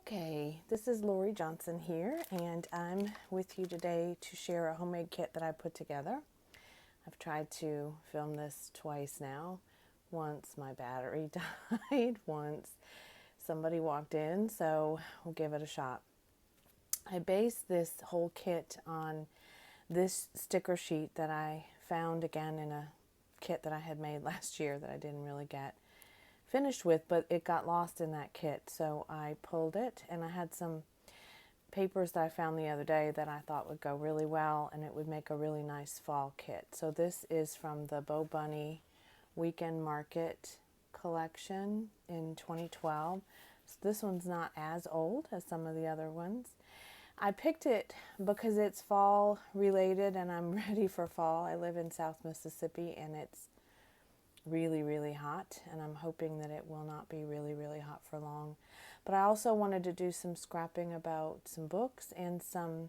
Okay, this is Lori Johnson here, and I'm with you today to share a homemade kit that I put together. I've tried to film this twice now. Once my battery died, once somebody walked in, so we'll give it a shot. I based this whole kit on this sticker sheet that I found again in a kit that I had made last year that I didn't really get finished with, but it got lost in that kit. So I pulled it, and I had some papers that I found the other day that I thought would go really well, and it would make a really nice fall kit. So this is from the Bo Bunny Weekend Market collection in 2012. So this one's not as old as some of the other ones. I picked it because it's fall related and I'm ready for fall. I live in South Mississippi and it's really hot, and I'm hoping that it will not be really hot for long. But I also wanted to do some scrapping about some books and some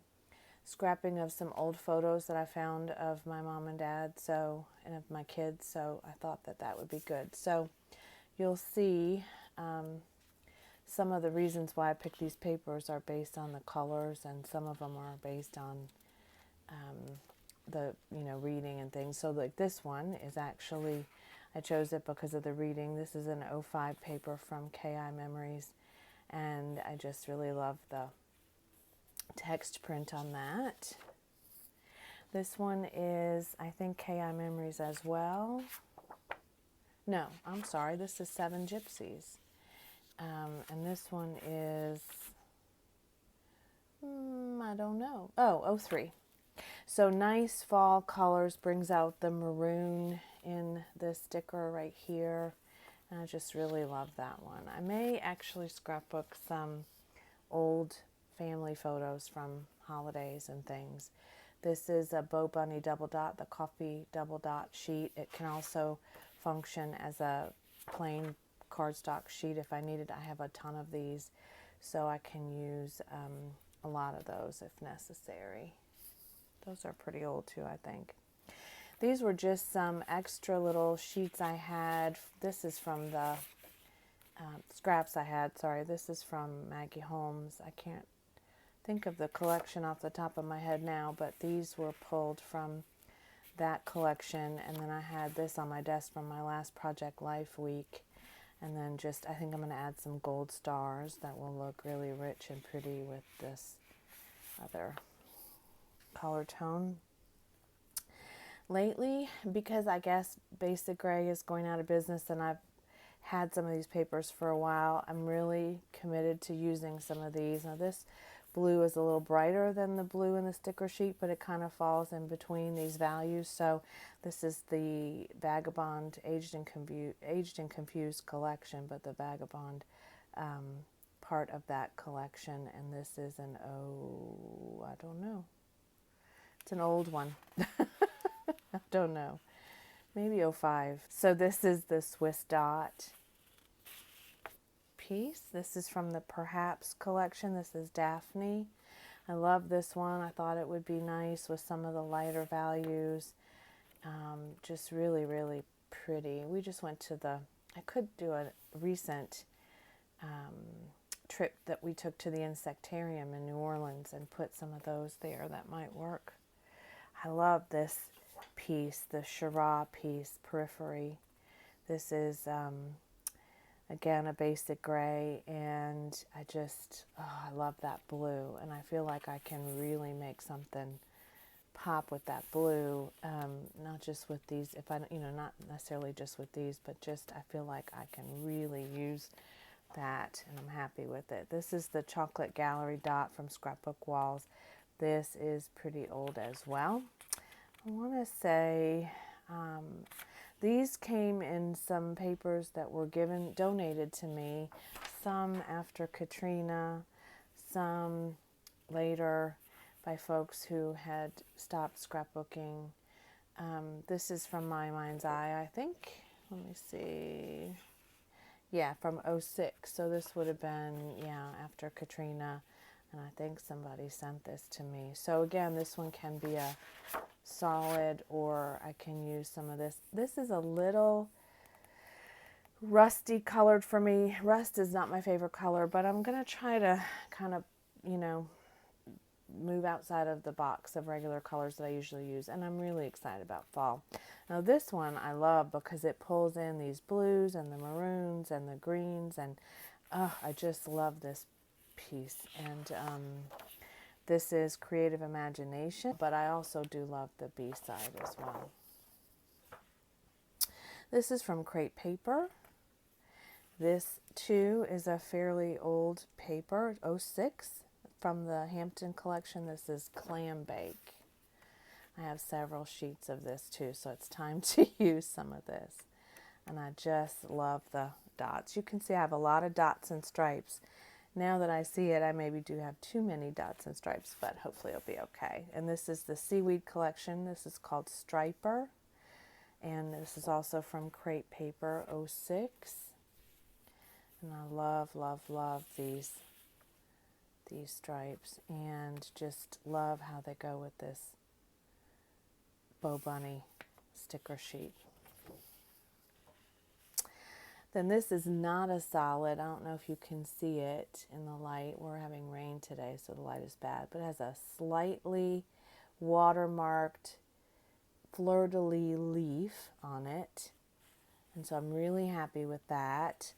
scrapping of some old photos that I found of my mom and dad and of my kids, so I thought that that would be good. So you'll see some of the reasons why I picked these papers are based on the colors, and some of them are based on the reading and things. So like this one is actually, I chose it because of the reading. This is an '05 paper from KI Memories, and I just really love the text print on that. This one is, I think, KI Memories as well. No, I'm sorry, this is Seven Gypsies. And this one is, I don't know. Oh, '03. So nice fall colors, brings out the maroon in this sticker right here. And I just really love that one. I may actually scrapbook some old family photos from holidays and things. This is a Bo Bunny double dot, the coffee double dot sheet. It can also function as a plain cardstock sheet if I need it. I have a ton of these, so I can use a lot of those if necessary. Those are pretty old too, I think. These were just some extra little sheets I had. This is from the scraps I had. Sorry, this is from Maggie Holmes. I can't think of the collection off the top of my head now, but these were pulled from that collection. And then I had this on my desk from my last Project Life week. And then I think I'm going to add some gold stars that will look really rich and pretty with this other color tone. Lately, because I guess Basic Gray is going out of business and I've had some of these papers for a while, I'm really committed to using some of these. Now this blue is a little brighter than the blue in the sticker sheet, but it kind of falls in between these values. So this is the Vagabond Aged and Confused collection, but the Vagabond part of that collection. And this is I don't know. It's an old one. I don't know. Maybe '05. So this is the Swiss Dot piece. This is from the Perhaps collection. This is Daphne. I love this one. I thought it would be nice with some of the lighter values. Just really pretty. We just went to I could do a recent trip that we took to the Insectarium in New Orleans and put some of those there. That might work. I love this piece, the Shiraz piece, Periphery. This is again a Basic Gray, and I love that blue, and I feel like I can really make something pop with that blue, not just with these, not necessarily just with these, but just I feel like I can really use that, and I'm happy with it. This is the Chocolate Gallery Dot from Scrapbook Walls. This is pretty old as well. I want to say these came in some papers that were donated to me, some after Katrina, some later by folks who had stopped scrapbooking. This is from My Mind's Eye, I think. Let me see. Yeah, from '06. So this would have been, after Katrina. And I think somebody sent this to me. So again, this one can be a solid, or I can use some of this. This is a little rusty colored for me. Rust is not my favorite color, but I'm going to try to kind of, you know, move outside of the box of regular colors that I usually use, and I'm really excited about fall. Now this one I love because it pulls in these blues and the maroons and the greens, and I just love this piece. And this is Creative Imagination, but I also do love the B side as well. This is from Crepe Paper. This too is a fairly old paper, '06, from the Hampton collection. This is Clam Bake. I have several sheets of this too, so it's time to use some of this. And I just love the dots. You can see I have a lot of dots and stripes. Now that I see it, I maybe do have too many dots and stripes, but hopefully it'll be okay. And this is the Seaweed collection. This is called Striper. And this is also from Crepe Paper '06. And I love, love, love these stripes, and just love how they go with this Bow Bunny sticker sheet. Then this is not a solid. I don't know if you can see it in the light. We're having rain today, so the light is bad, but it has a slightly watermarked fleur-de-lis leaf on it. And so I'm really happy with that.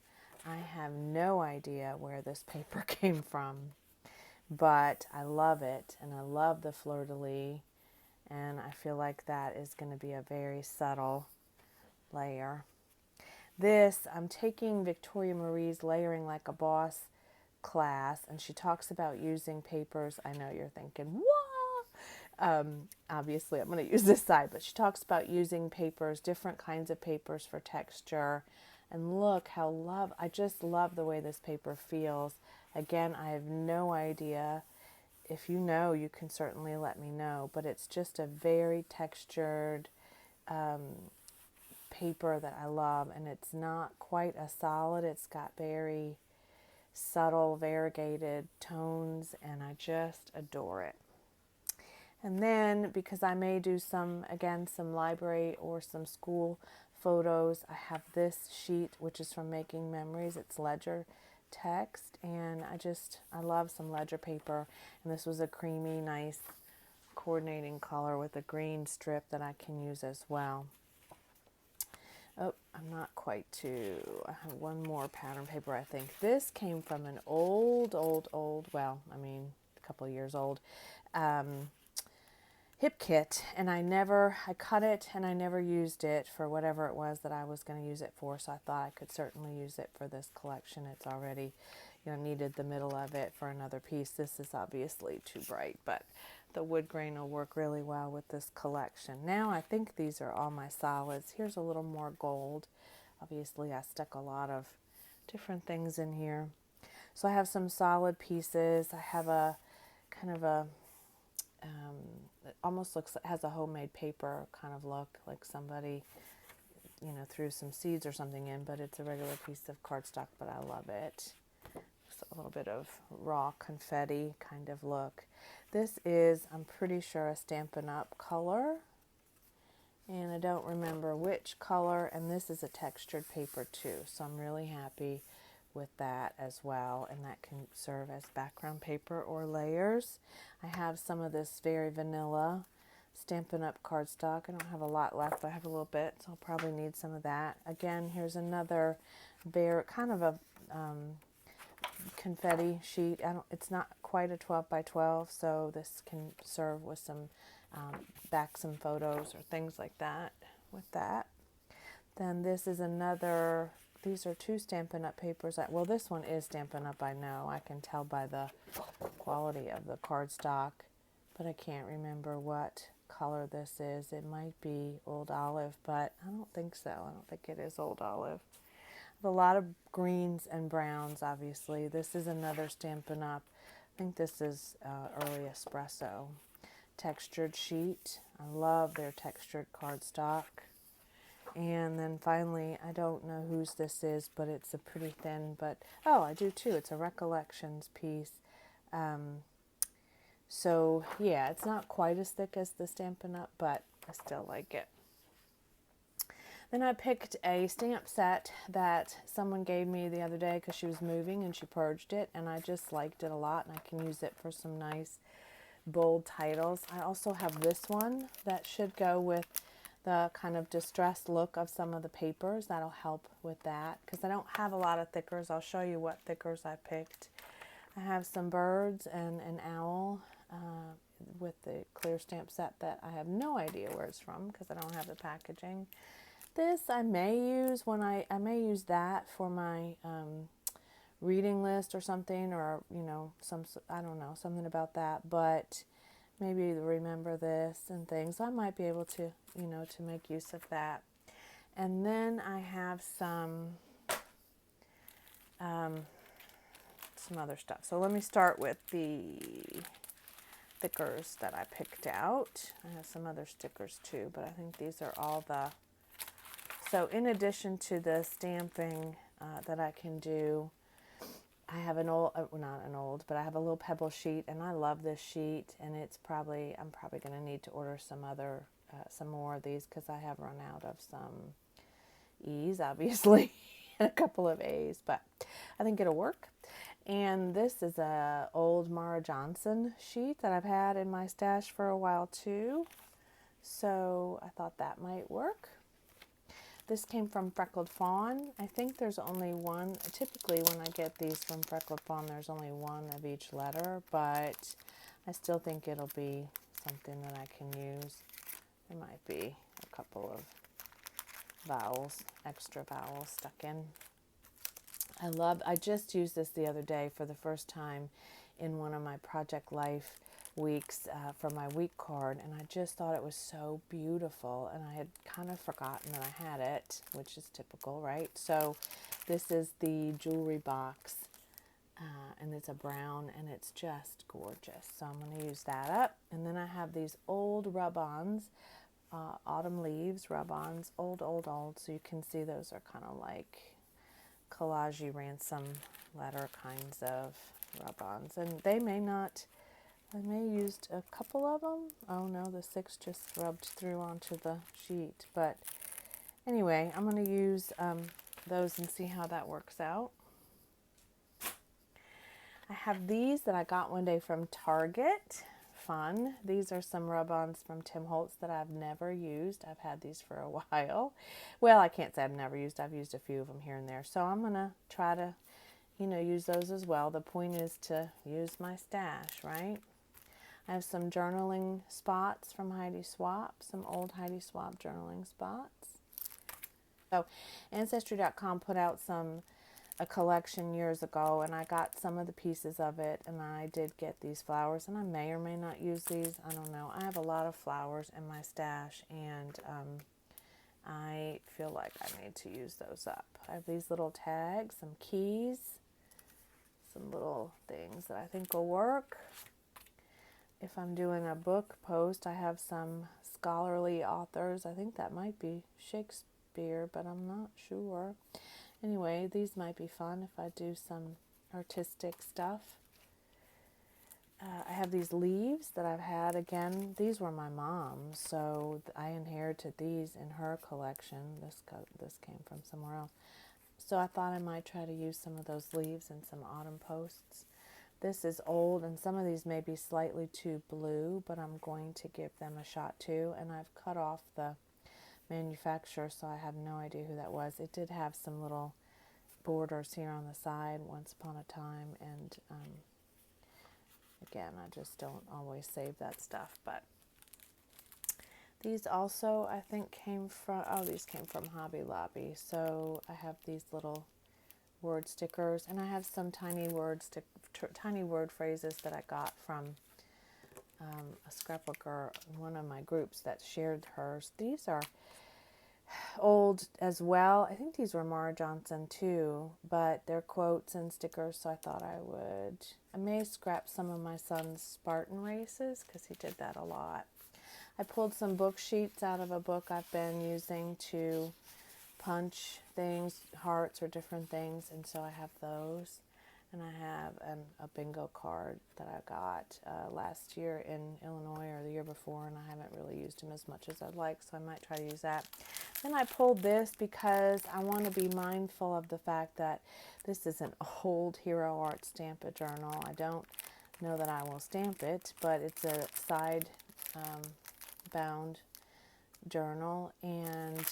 I have no idea where this paper came from, but I love it, and I love the fleur-de-lis, and I feel like that is going to be a very subtle layer. This, I'm taking Victoria Marie's Layering Like a Boss class, and she talks about using papers. I know you're thinking, what? Obviously, I'm going to use this side, but she talks about using papers, different kinds of papers for texture. And look how I just love the way this paper feels. Again, I have no idea. If you know, you can certainly let me know, but it's just a very textured paper that I love, and it's not quite a solid. It's got very subtle variegated tones, and I just adore it. And then, because I may do some library or some school photos, I have this sheet, which is from Making Memories. It's ledger text, and I love some ledger paper, and this was a creamy, nice coordinating color with a green strip that I can use as well. Oh, I'm not quite I have one more pattern paper, I think. This came from an old, well, I mean, a couple of years old, hip kit, and I cut it and I never used it for whatever it was that I was going to use it for, so I thought I could certainly use it for this collection. It's already, needed the middle of it for another piece. This is obviously too bright, but the wood grain will work really well with this collection. Now I think these are all my solids. Here's a little more gold. Obviously I stuck a lot of different things in here. So I have some solid pieces. I have a kind of a it almost has a homemade paper kind of look, like somebody threw some seeds or something in, but it's a regular piece of cardstock, but I love it. Just a little bit of raw confetti kind of look. This is, I'm pretty sure, a Stampin' Up! Color, and I don't remember which color, and this is a textured paper too, so I'm really happy with that as well, and that can serve as background paper or layers. I have some of this very vanilla Stampin' Up! Cardstock. I don't have a lot left, but I have a little bit, so I'll probably need some of that. Again, here's another kind of a confetti sheet. It's not quite a 12 by 12, so this can serve with some some photos or things like that with that. Then this is another, these are two Stampin' Up! Papers. Well, this one is Stampin' Up! I know. I can tell by the quality of the cardstock, but I can't remember what color this is. It might be Old Olive, but I don't think so. I don't think it is Old Olive. A lot of greens and browns, obviously. This is another Stampin' Up! I think this is Early Espresso textured sheet. I love their textured cardstock. And then finally, I don't know whose this is, but it's a pretty thin, oh, I do too. It's a Recollections piece. So yeah, it's not quite as thick as the Stampin' Up!, but I still like it. Then I picked a stamp set that someone gave me the other day because she was moving and she purged it, and I just liked it a lot, and I can use it for some nice bold titles. I also have this one that should go with the kind of distressed look of some of the papers. That'll help with that because I don't have a lot of thickers. I'll show you what thickers I picked. I have some birds and an owl with the clear stamp set that I have no idea where it's from because I don't have the packaging. This I may use when I may use that for my reading list or something, or I don't know, something about that, but maybe remember this and things. I might be able to to make use of that. And then I have some other stuff. So let me start with the stickers that I picked out. I have some other stickers too, but I think these are all the... So in addition to the stamping that I can do, I have an old, not an old, but I have a little pebble sheet, and I love this sheet, and I'm probably going to need to order some more of these because I have run out of some E's, obviously, and a couple of A's, but I think it'll work. And this is a old Mara Johnson sheet that I've had in my stash for a while too, so I thought that might work. This came from Freckled Fawn. I think there's only one. Typically when I get these from Freckled Fawn, there's only one of each letter, but I still think it'll be something that I can use. There might be a couple of vowels, extra vowels stuck in. I just used this the other day for the first time in one of my Project Life weeks for my week card, and I just thought it was so beautiful, and I had kind of forgotten that I had it, which is typical, right? So this is the jewelry box, and it's a brown, and it's just gorgeous. So I'm going to use that up. And then I have these old rub-ons, autumn leaves rub-ons, old, so you can see those are kind of like collage-y ransom letter kinds of rub-ons, and they may not... I may have used a couple of them. Oh no, the 6 just rubbed through onto the sheet. But anyway, I'm going to use those and see how that works out. I have these that I got one day from Target. Fun. These are some rub-ons from Tim Holtz that I've never used. I've had these for a while. Well, I can't say I've never used. I've used a few of them here and there. So I'm going to try to, use those as well. The point is to use my stash, right? I have some journaling spots from Heidi Swapp, some old Heidi Swapp journaling spots. So Ancestry.com put out a collection years ago, and I got some of the pieces of it, and I did get these flowers, and I may or may not use these. I don't know. I have a lot of flowers in my stash, and I feel like I need to use those up. I have these little tags, some keys, some little things that I think will work. If I'm doing a book post, I have some scholarly authors. I think that might be Shakespeare, but I'm not sure. Anyway, these might be fun if I do some artistic stuff. I have these leaves that I've had. Again, these were my mom's, so I inherited these in her collection. This came from somewhere else. So I thought I might try to use some of those leaves in some autumn posts. This is old, and some of these may be slightly too blue, but I'm going to give them a shot too. And I've cut off the manufacturer, so I have no idea who that was. It did have some little borders here on the side once upon a time, and again, I just don't always save that stuff. But these also, I think, came from, these came from Hobby Lobby. So I have these little word stickers, and I have some tiny word phrases that I got from a scrapbooker in one of my groups that shared hers. These are old as well. I think these were Mara Johnson too, but they're quotes and stickers, so I thought I may scrap some of my son's Spartan races because he did that a lot. I pulled some book sheets out of a book I've been using to punch things, hearts or different things, and so I have those. And I have a bingo card that I got last year in Illinois or the year before, and I haven't really used them as much as I'd like, so I might try to use that. Then I pulled this because I want to be mindful of the fact that this is an old Hero Art Stamp a Journal. I don't know that I will stamp it, but it's a side bound journal, and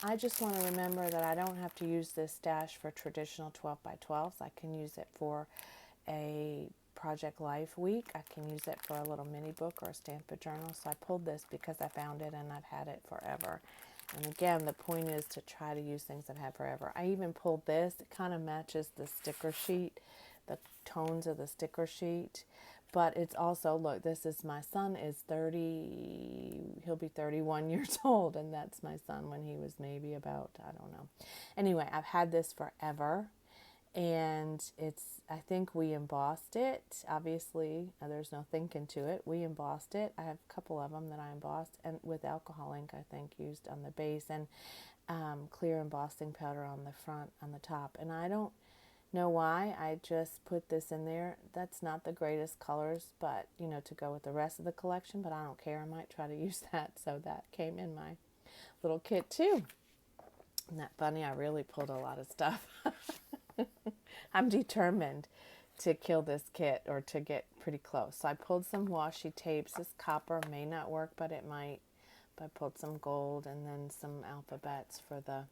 I just want to remember that I don't have to use this stash for traditional 12 by 12s. I can use it for a Project Life week. I can use it for a little mini book or a stamp a journal. So I pulled this because I found it and I've had it forever. And again, the point is to try to use things I've had forever. I even pulled this. It kind of matches the sticker sheet, the tones of the sticker sheet. But it's also, look, this is my son is 30, he'll be 31 years old, and that's my son when he was maybe about, I don't know. Anyway, I've had this forever, and I think we embossed it. Obviously, there's no thinking to it. We embossed it. I have a couple of them that I embossed, and with alcohol ink, I think, used on the base, and clear embossing powder on the front, on the top. And I don't know why. I just put this in there. That's not the greatest colors, but to go with the rest of the collection, but I don't care. I might try to use that. So that came in my little kit too. Isn't that funny? I really pulled a lot of stuff. I'm determined to kill this kit, or to get pretty close. So I pulled some washi tapes. This copper may not work, but it might. But I pulled some gold and then some alphabets for the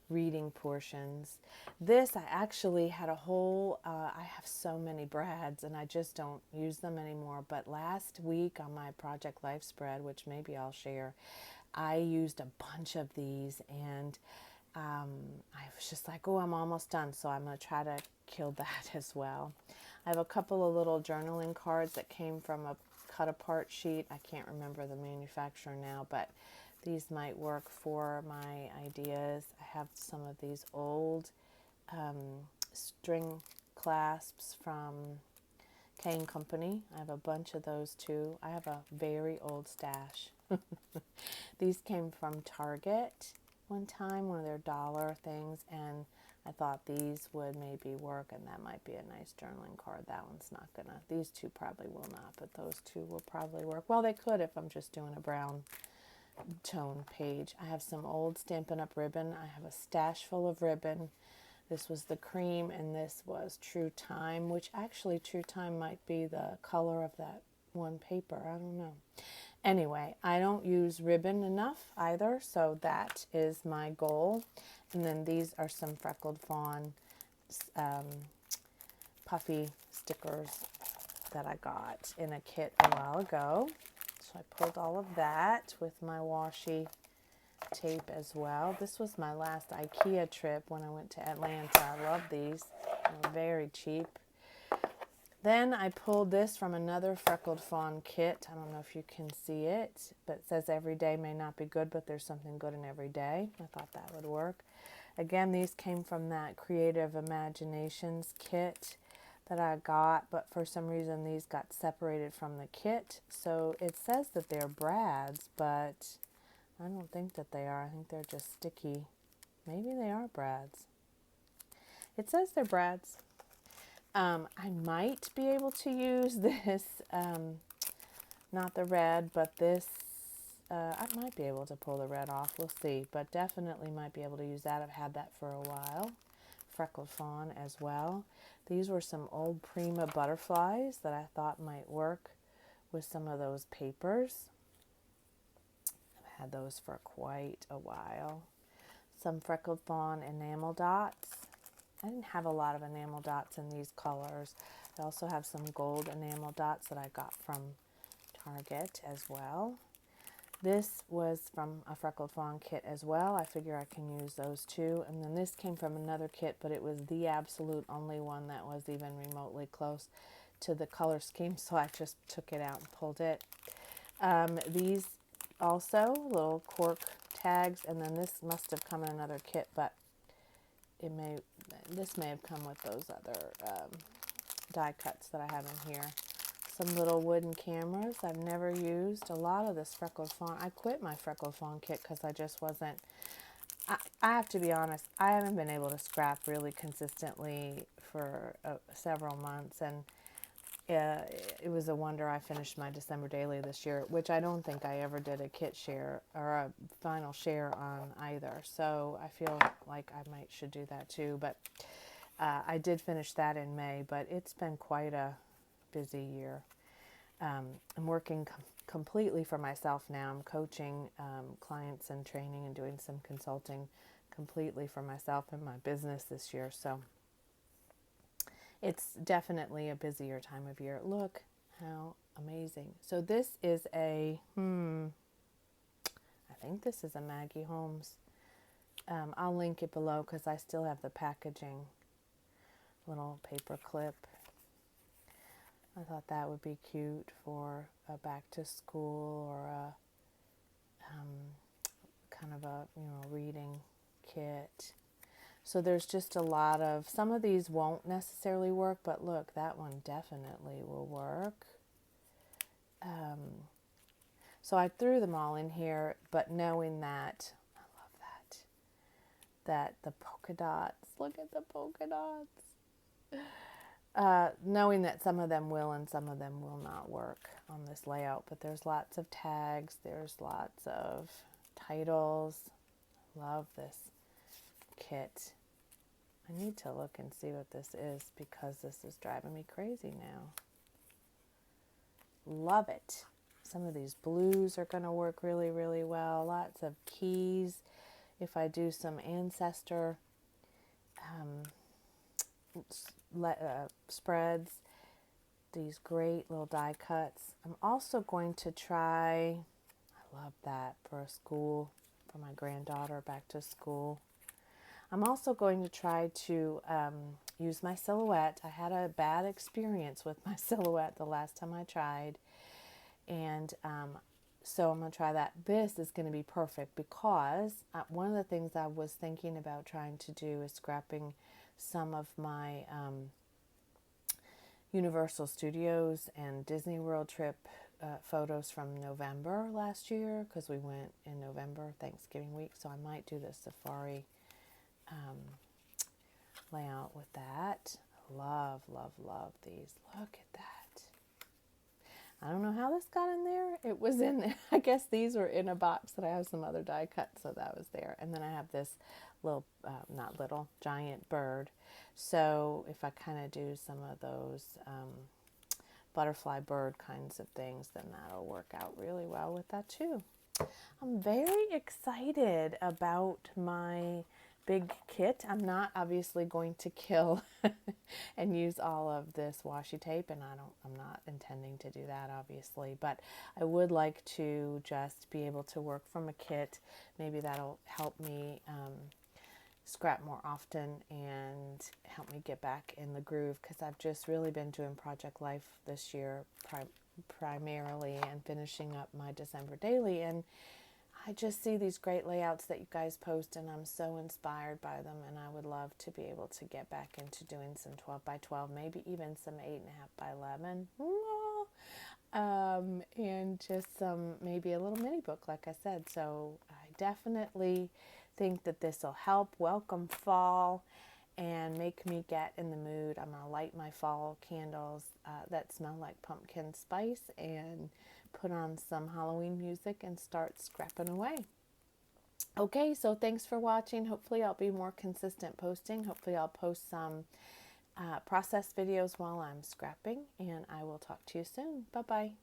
reading portions. This, I actually had a whole, I have so many brads and I just don't use them anymore. But last week on my Project Life spread, which maybe I'll share, I used a bunch of these, and I was just like, oh, I'm almost done. So I'm going to try to kill that as well. I have a couple of little journaling cards that came from a cut apart sheet. I can't remember the manufacturer now, but these might work for my ideas. I have some of these old string clasps from K & Company. I have a bunch of those too. I have a very old stash. These came from Target one time, one of their dollar things, and I thought these would maybe work, and that might be a nice journaling card. That one's not gonna, these two probably will not, but those two will probably work. Well, they could if I'm just doing a brown tone page. I have some old Stampin' Up! Ribbon. I have a stash full of ribbon. This was the cream, and this was True Time, which actually True Time might be the color of that one paper. I don't know. Anyway, I don't use ribbon enough either, so that is my goal. And then these are some Freckled Fawn puffy stickers that I got in a kit a while ago. So I pulled all of that with my washi tape as well. This was my last IKEA trip when I went to Atlanta. I love these. They're very cheap. Then I pulled this from another Freckled Fawn kit. I don't know if you can see it, but it says every day may not be good, but there's something good in every day. I thought that would work. Again, these came from that Creative Imaginations kit that I got, but for some reason these got separated from the kit. So it says that they're brads, but I don't think that they are. I think they're just sticky. Maybe they are brads. It says they're brads. I might be able to use this, not the red, but this, I might be able to pull the red off. We'll see, but definitely might be able to use that. I've had that for a while. Freckled Fawn as well. These were some old Prima butterflies that I thought might work with some of those papers. I've had those for quite a while. Some Freckled Fawn enamel dots. I didn't have a lot of enamel dots in these colors. I also have some gold enamel dots that I got from Target as well. This was from a Freckled Fawn kit as well. I figure I can use those too. And then this came from another kit, but it was the absolute only one that was even remotely close to the color scheme, so I just took it out and pulled it. These also, little cork tags, and then this must have come in another kit, but this may have come with those other die cuts that I have in here. Some little wooden cameras I've never used. A lot of this Freckled Fawn. I quit my Freckled Fawn kit because I just wasn't I have to be honest, I haven't been able to scrap really consistently for several months, and uh, it was a wonder I finished my December daily this year, which I don't think I ever did a kit share or a final share on either. So I feel like I might should do that too. But I did finish that in May, but it's been quite a busy year. I'm working completely for myself now. I'm coaching clients and training and doing some consulting completely for myself and my business this year. So it's definitely a busier time of year. Look how amazing. So this is I think this is a Maggie Holmes. I'll link it below because I still have the packaging. Little paper clip. I thought that would be cute for a back to school or a kind of a reading kit. So there's just a lot of, some of these won't necessarily work, but look, that one definitely will work. So I threw them all in here, but knowing that, I love that the polka dots, look at the polka dots. Knowing that some of them will and some of them will not work on this layout, but there's lots of tags, there's lots of titles. Love this kit. I need to look and see what this is because this is driving me crazy now. Love it. Some of these blues are going to work really, really well. Lots of keys. If I do some ancestor spreads, these great little die cuts. I'm also going to try, I love that for a school, for my granddaughter back to school. I'm also going to try to use my silhouette. I had a bad experience with my silhouette the last time I tried. And so I'm going to try that. This is going to be perfect because one of the things I was thinking about trying to do is scrapping some of my Universal Studios and Disney World trip photos from November last year because we went in November, Thanksgiving week. So I might do the safari layout with that. Love, love, love these. Look at that. I don't know how this got in there. It was in there. I guess these were in a box that I have some other die cuts, so that was there. And then I have this little, not little, giant bird. So if I kind of do some of those butterfly bird kinds of things, then that'll work out really well with that too. I'm very excited about my big kit. I'm not obviously going to kill and use all of this washi tape, and I'm not intending to do that obviously, but I would like to just be able to work from a kit. Maybe that'll help me scrap more often and help me get back in the groove because I've just really been doing Project Life this year primarily and finishing up my December daily, and I just see these great layouts that you guys post and I'm so inspired by them, and I would love to be able to get back into doing some 12 by 12, maybe even some 8.5 by 11. And just some, maybe a little mini book, like I said. So I definitely think that this will help welcome fall and make me get in the mood. I'm going to light my fall candles that smell like pumpkin spice and put on some Halloween music and start scrapping away. Okay, so thanks for watching. Hopefully I'll be more consistent posting. Hopefully I'll post some process videos while I'm scrapping, and I will talk to you soon. Bye-bye.